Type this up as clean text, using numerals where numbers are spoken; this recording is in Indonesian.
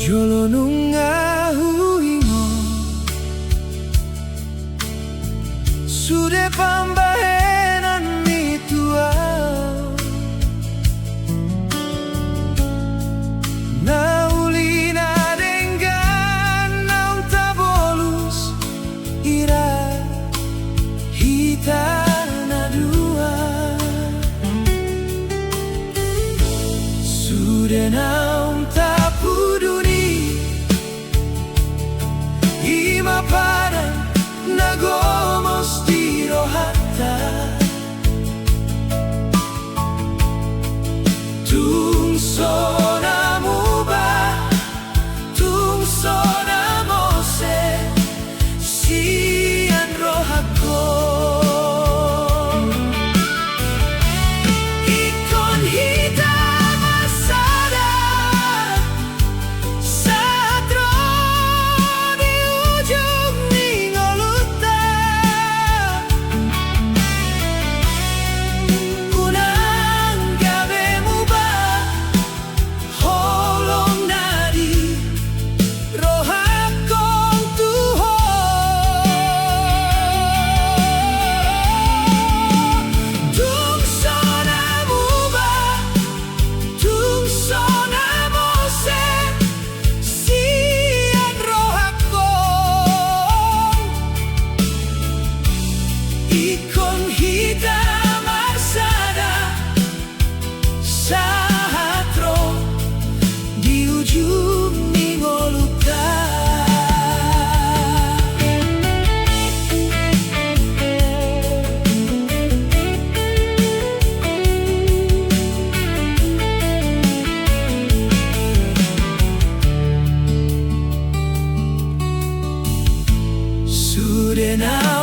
Jolo nungahu ingo Sude pambahenan mitua Na ulina dengan naung tabolus ira hita na dua Sude naung tapuduni Ima parang nagomos di rohata Tungsona muba Tungsona mose Sian rohako Ikon hitam asada Satro di ujung ningoluta Kunang gabe muba Holong nadi rohakong tuho Tungsona muba Tungsona mose Sian rohakong Ikon hitam arsada Sahatro di ujung ningoluta Sude na